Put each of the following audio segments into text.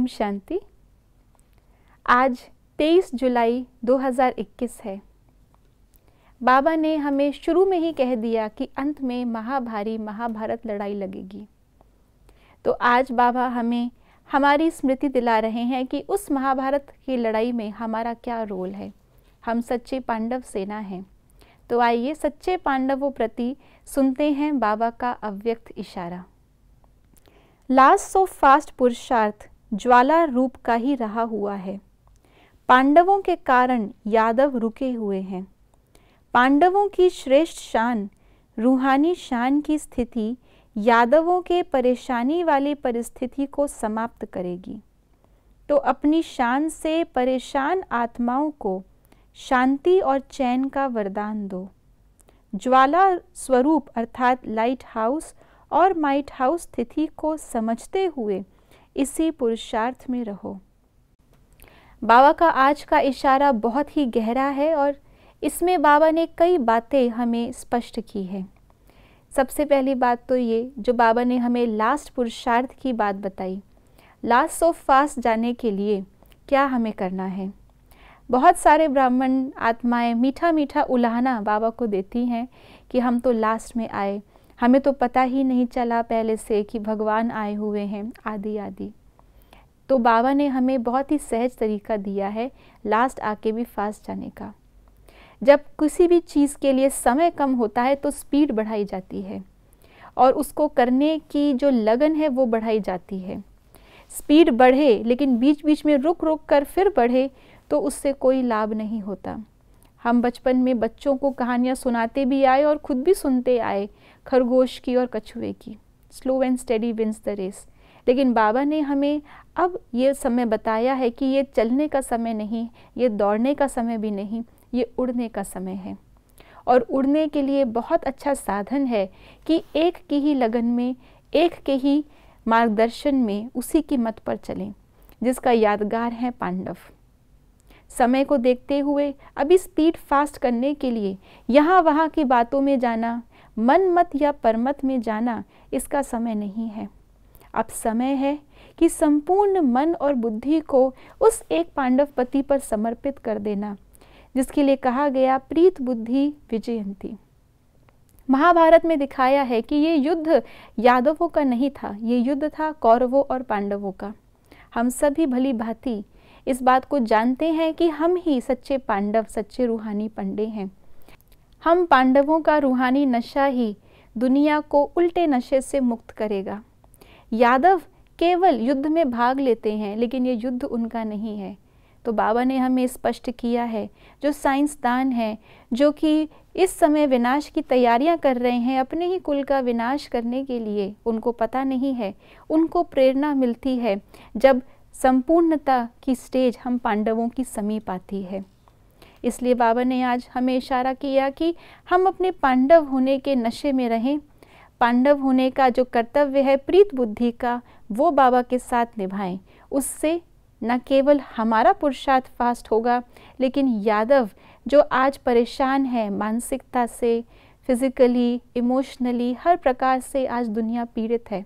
शांति। आज 23 जुलाई 2021 है। बाबा ने हमें शुरू में ही कह दिया कि अंत में महाभारी महाभारत लड़ाई लगेगी। तो आज बाबा हमें हमारी स्मृति दिला रहे हैं कि उस महाभारत की लड़ाई में हमारा क्या रोल है। हम सच्चे पांडव सेना हैं। तो आइए सच्चे पांडवों प्रति सुनते हैं बाबा का अव्यक्त इशारा। लास्ट सो फास्ट पुरुषार्थ ज्वाला रूप का ही रहा हुआ है। पांडवों के कारण यादव रुके हुए हैं। पांडवों की श्रेष्ठ शान, रूहानी शान की स्थिति यादवों के परेशानी वाली परिस्थिति को समाप्त करेगी। तो अपनी शान से परेशान आत्माओं को शांति और चैन का वरदान दो। ज्वाला स्वरूप अर्थात लाइट हाउस और माइट हाउस स्थिति को समझते हुए इसी पुरुषार्थ में रहो। बाबा का आज का इशारा बहुत ही गहरा है और इसमें बाबा ने कई बातें हमें स्पष्ट की है। सबसे पहली बात तो ये जो बाबा ने हमें लास्ट पुरुषार्थ की बात बताई। लास्ट सो फास्ट जाने के लिए क्या हमें करना है। बहुत सारे ब्राह्मण आत्माएं मीठा मीठा उलाहना बाबा को देती हैं कि हम तो लास्ट में आए, हमें तो पता ही नहीं चला पहले से कि भगवान आए हुए हैं, आदि आदि। तो बाबा ने हमें बहुत ही सहज तरीका दिया है लास्ट आके भी फास्ट जाने का। जब किसी भी चीज़ के लिए समय कम होता है तो स्पीड बढ़ाई जाती है और उसको करने की जो लगन है वो बढ़ाई जाती है। स्पीड बढ़े लेकिन बीच बीच में रुक रुक कर फिर बढ़े तो उससे कोई लाभ नहीं होता। हम बचपन में बच्चों को कहानियाँ सुनाते भी आए और खुद भी सुनते आए, खरगोश की और कछुए की। Slow and steady wins the race. लेकिन बाबा ने हमें अब ये समय बताया है कि ये चलने का समय नहीं, ये दौड़ने का समय भी नहीं, ये उड़ने का समय है। और उड़ने के लिए बहुत अच्छा साधन है कि एक की ही लगन में, एक के ही मार्गदर्शन में, उसी की मत पर चलें, जिसका यादगार है पांडव। समय को देखते हुए अभी स्पीड फास्ट करने के लिए यहाँ वहाँ की बातों में जाना, मन मत या परमत में जाना, इसका समय नहीं है। अब समय है कि संपूर्ण मन और बुद्धि को उस एक पांडव पति पर समर्पित कर देना, जिसके लिए कहा गया प्रीत बुद्धि विजयंती। महाभारत में दिखाया है कि ये युद्ध यादवों का नहीं था, ये युद्ध था कौरवों और पांडवों का। हम सभी भली भांति इस बात को जानते हैं कि हम ही सच्चे पांडव, सच्चे रूहानी पंडे हैं। हम पांडवों का रूहानी नशा ही दुनिया को उल्टे नशे से मुक्त करेगा। यादव केवल युद्ध में भाग लेते हैं लेकिन ये युद्ध उनका नहीं है। तो बाबा ने हमें स्पष्ट किया है, जो साइंसदान हैं, जो कि इस समय विनाश की तैयारियां कर रहे हैं अपने ही कुल का विनाश करने के लिए, उनको पता नहीं है, उनको प्रेरणा मिलती है जब संपूर्णता की स्टेज हम पांडवों की समीप आती है। इसलिए बाबा ने आज हमें इशारा किया कि हम अपने पांडव होने के नशे में रहें। पांडव होने का जो कर्तव्य है प्रीत बुद्धि का, वो बाबा के साथ निभाएं। उससे न केवल हमारा पुरुषार्थ फास्ट होगा, लेकिन यादव जो आज परेशान है मानसिकता से, फिजिकली, इमोशनली, हर प्रकार से आज दुनिया पीड़ित है,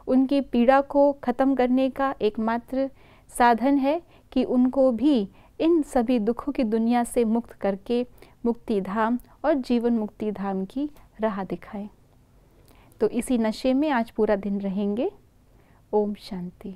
उनकी पीड़ा को ख़त्म करने का एकमात्र साधन है कि उनको भी इन सभी दुखों की दुनिया से मुक्त करके मुक्ति धाम और जीवन मुक्ति धाम की राह दिखाएं। तो इसी नशे में आज पूरा दिन रहेंगे। ओम शांति।